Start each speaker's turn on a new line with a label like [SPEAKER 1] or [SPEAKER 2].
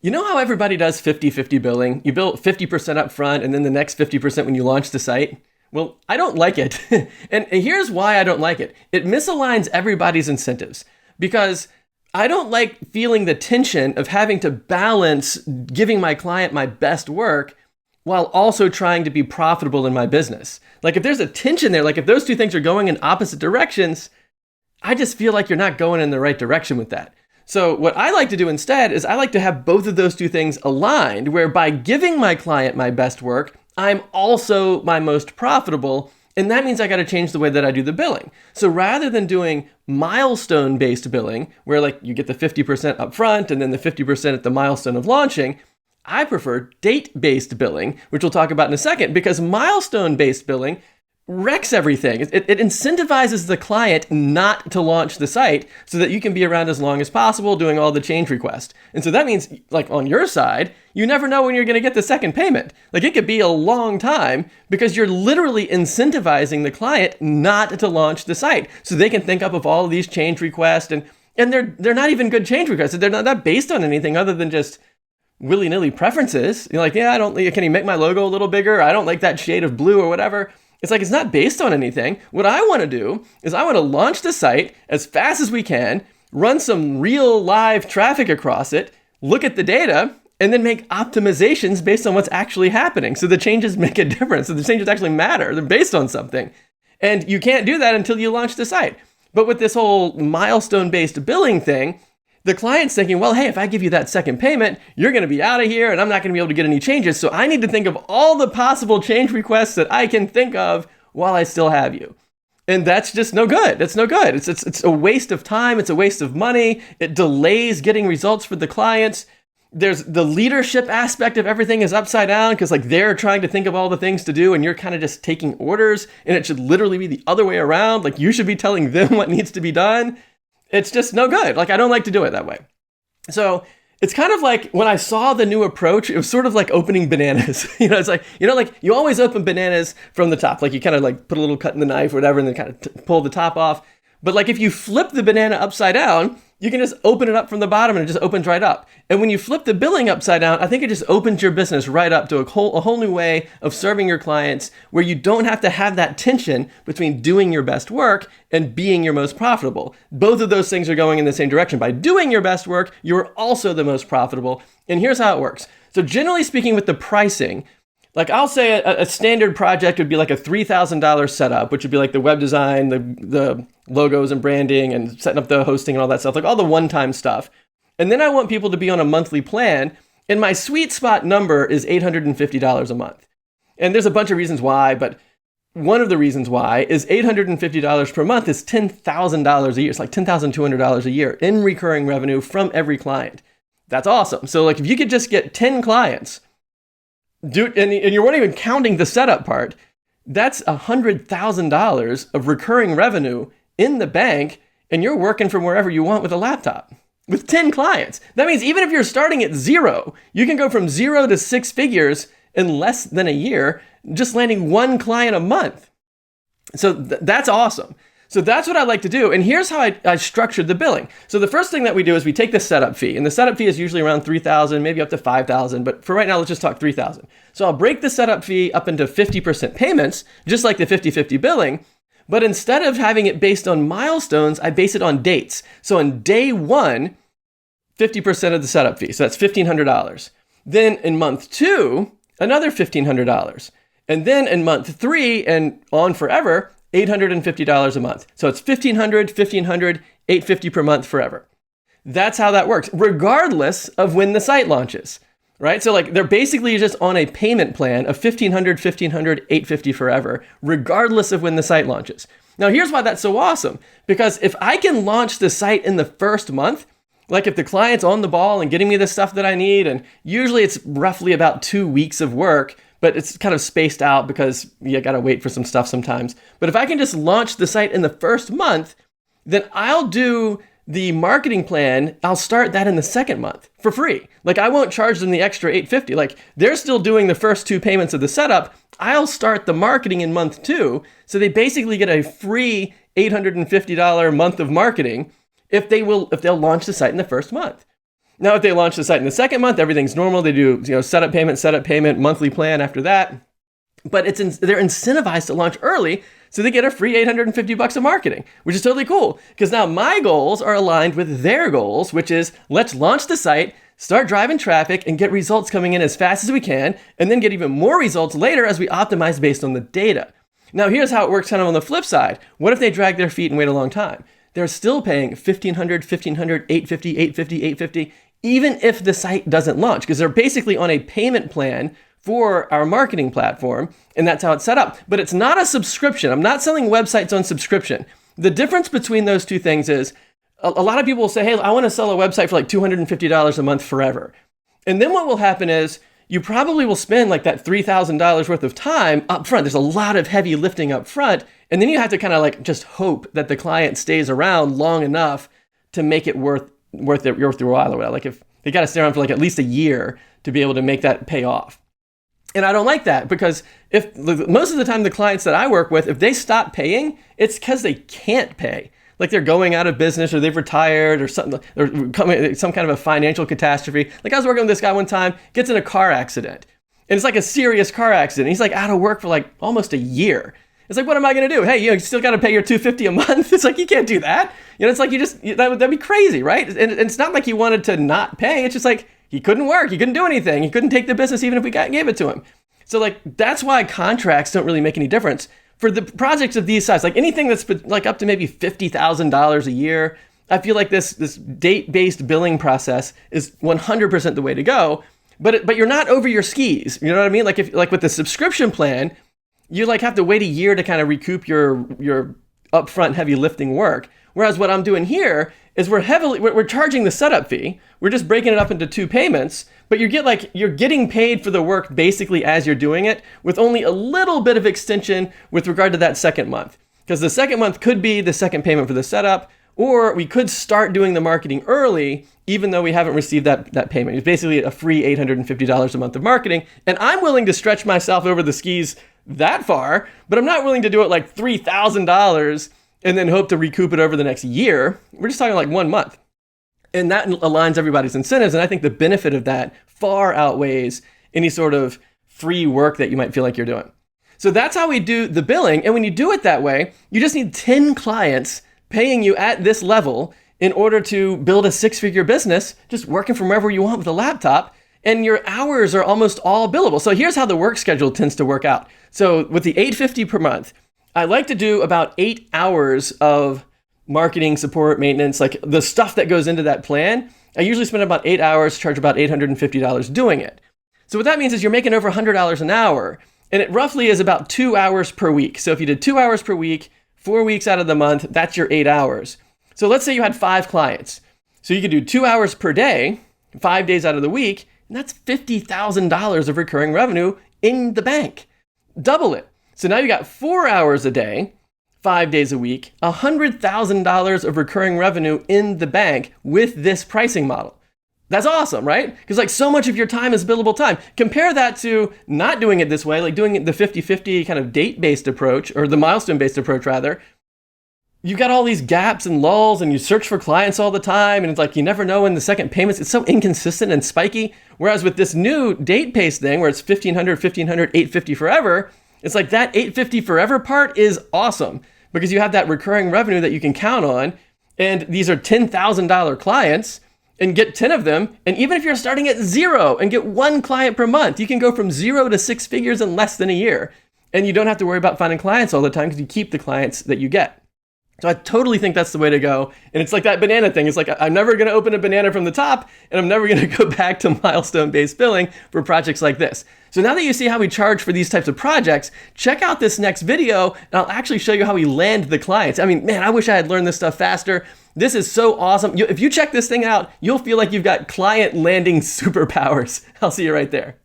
[SPEAKER 1] You know how everybody does 50-50 billing? You bill 50% up front and then the next 50% when you launch the site? Well, I don't like it. And here's why I don't like it. It misaligns everybody's incentives because I don't like feeling the tension of having to balance giving my client my best work while also trying to be profitable in my business. Like if there's a tension there, like if those two things are going in opposite directions, I just feel like you're not going in the right direction with that. So what I like to do instead is I like to have both of those two things aligned, where by giving my client my best work, I'm also my most profitable. And that means I got to change the way that I do the billing. So rather than doing milestone-based billing, where like you get the 50% up front and then the 50% at the milestone of launching, I prefer date-based billing, which we'll talk about in a second, because milestone-based billing wrecks everything. It incentivizes the client not to launch the site so that you can be around as long as possible doing all the change requests. And so that means, like on your side, you never know when you're going to get the second payment. Like it could be a long time because you're literally incentivizing the client not to launch the site so they can think up of all of these change requests. And they're not even good change requests. They're not based on anything other than just willy-nilly preferences. You're like, yeah, can you make my logo a little bigger? I don't like that shade of blue or whatever. It's like, it's not based on anything. What I want to do is I want to launch the site as fast as we can, run some real live traffic across it, look at the data, and then make optimizations based on what's actually happening. So the changes make a difference. So the changes actually matter. They're based on something. And you can't do that until you launch the site. But with this whole milestone-based billing thing, the client's thinking, well, hey, if I give you that second payment, you're going to be out of here and I'm not going to be able to get any changes. So I need to think of all the possible change requests that I can think of while I still have you. And that's just no good. That's no good. It's a waste of time. It's a waste of money. It delays getting results for the clients. There's the leadership aspect of everything is upside down because like they're trying to think of all the things to do and you're kind of just taking orders, and it should literally be the other way around. Like you should be telling them what needs to be done. It's just no good. Like I don't like to do it that way. So it's kind of like when I saw the new approach, it was sort of like opening bananas. It's like, like you always open bananas from the top. Like you kind of like put a little cut in the knife or whatever and then kind of pull the top off. But like if you flip the banana upside down, you can just open it up from the bottom and it just opens right up. And when you flip the billing upside down, I think it just opens your business right up to a whole new way of serving your clients where you don't have to have that tension between doing your best work and being your most profitable. Both of those things are going in the same direction. By doing your best work, you're also the most profitable. And here's how it works. So generally speaking with the pricing, like I'll say a standard project would be like a $3,000 setup, which would be like the web design, the logos and branding and setting up the hosting and all that stuff, like all the one-time stuff. And then I want people to be on a monthly plan. And my sweet spot number is $850 a month. And there's a bunch of reasons why, but one of the reasons why is $850 per month is $10,000 a year. It's like $10,200 a year in recurring revenue from every client. That's awesome. So like if you could just get 10 clients, and you weren't even counting the setup part, that's $100,000 of recurring revenue in the bank, and you're working from wherever you want with a laptop with 10 clients. That means even if you're starting at zero, you can go from 0 to 6 figures in less than a year, just landing one client a month. So that's awesome. So that's what I like to do. And here's how I structured the billing. So the first thing that we do is we take the setup fee. And the setup fee is usually around $3,000, maybe up to $5,000. But for right now, let's just talk $3,000. So I'll break the setup fee up into 50% payments, just like the 50-50 billing. But instead of having it based on milestones, I base it on dates. So on day one, 50% of the setup fee. So that's $1,500. Then in month 2, another $1,500. And then in month 3 and on forever, $850 a month. So it's $1,500, $1,500, $850 per month forever. That's how that works, regardless of when the site launches, right? So like they're basically just on a payment plan of $1,500, $1,500, $850 forever, regardless of when the site launches. Now here's why that's so awesome, because if I can launch the site in the first month, like if the client's on the ball and getting me the stuff that I need, and usually it's roughly about 2 weeks of work, but it's kind of spaced out because you got to wait for some stuff sometimes. But if I can just launch the site in the first month, then I'll do the marketing plan. I'll start that in the second month for free. Like I won't charge them the extra $850. Like they're still doing the first 2 payments of the setup. I'll start the marketing in month 2. So they basically get a free $850 month of marketing if they'll launch the site in the first month. Now, if they launch the site in the second month, everything's normal. They do, setup payment, monthly plan after that. But they're incentivized to launch early, so they get a free $850 of marketing, which is totally cool. Because now my goals are aligned with their goals, which is let's launch the site, start driving traffic, and get results coming in as fast as we can, and then get even more results later as we optimize based on the data. Now, here's how it works kind of on the flip side. What if they drag their feet and wait a long time? They're still paying $1,500, $1,500, $850, $850, $850, even if the site doesn't launch, because they're basically on a payment plan for our marketing platform, and that's how it's set up. But it's not a subscription. I'm not selling websites on subscription. The difference between those two things is a lot of people will say, hey, I want to sell a website for like $250 a month forever. And then what will happen is you probably will spend like that $3,000 worth of time up front. There's a lot of heavy lifting up front. And then you have to kind of like just hope that the client stays around long enough to make it worth your while or whatever. Like if they got to stay around for like at least a year to be able to make that pay off. And I don't like that, because if most of the time the clients that I work with, if they stop paying, it's because they can't pay. Like they're going out of business, or they've retired, or something, or some kind of a financial catastrophe. Like I was working with this guy one time, gets in a car accident, and it's like a serious car accident. He's like out of work for like almost a year. It's like, what am I going to do? Hey, you still got to pay your $250 a month. It's like, you can't do that. It's like that'd be crazy, right? And it's not like he wanted to not pay. It's just like he couldn't work. He couldn't do anything. He couldn't take the business even if we gave it to him. So like, that's why contracts don't really make any difference. For the projects of these size, like anything that's like up to maybe $50,000 a year, I feel like this date-based billing process is 100% the way to go. But you're not over your skis. You know what I mean? Like with the subscription plan, you like have to wait a year to kind of recoup your upfront heavy lifting work. Whereas what I'm doing here is we're charging the setup fee. We're just breaking it up into 2 payments, but you're getting paid for the work basically as you're doing it, with only a little bit of extension with regard to that second month. Because the second month could be the second payment for the setup, or we could start doing the marketing early, even though we haven't received that payment. It's basically a free $850 a month of marketing. And I'm willing to stretch myself over the skis that far, but I'm not willing to do it like $3,000 and then hope to recoup it over the next year. We're just talking like 1 month. And that aligns everybody's incentives. And I think the benefit of that far outweighs any sort of free work that you might feel like you're doing. So that's how we do the billing. And when you do it that way, you just need 10 clients paying you at this level in order to build a 6-figure business, just working from wherever you want with a laptop. And your hours are almost all billable. So here's how the work schedule tends to work out. So with the $850 per month, I like to do about 8 hours of marketing, support, maintenance, like the stuff that goes into that plan. I usually spend about 8 hours, charge about $850 doing it. So what that means is you're making over $100 an hour, and it roughly is about 2 hours per week. So if you did 2 hours per week, 4 weeks out of the month, that's your 8 hours. So let's say you had 5 clients. So you could do 2 hours per day, 5 days out of the week, and that's $50,000 of recurring revenue in the bank. Double it. So now you got 4 hours a day, 5 days a week, $100,000 of recurring revenue in the bank with this pricing model. That's awesome, right? Because like so much of your time is billable time. Compare that to not doing it this way, like doing it the 50-50 kind of date-based approach, or the milestone-based approach rather. You've got all these gaps and lulls, and you search for clients all the time, and it's like you never know when the second payment's. It's so inconsistent and spiky. Whereas with this new date-based thing, where it's $1,500, $850 forever, it's like that $850 forever part is awesome because you have that recurring revenue that you can count on. And these are $10,000 clients, and get 10 of them. And even if you're starting at 0 and get 1 client per month, you can go from 0 to 6 figures in less than a year. And you don't have to worry about finding clients all the time because you keep the clients that you get. So I totally think that's the way to go. And it's like that banana thing. It's like, I'm never going to open a banana from the top, and I'm never going to go back to milestone-based billing for projects like this. So now that you see how we charge for these types of projects, check out this next video, and I'll actually show you how we land the clients. I mean, man, I wish I had learned this stuff faster. This is so awesome. If you check this thing out, you'll feel like you've got client landing superpowers. I'll see you right there.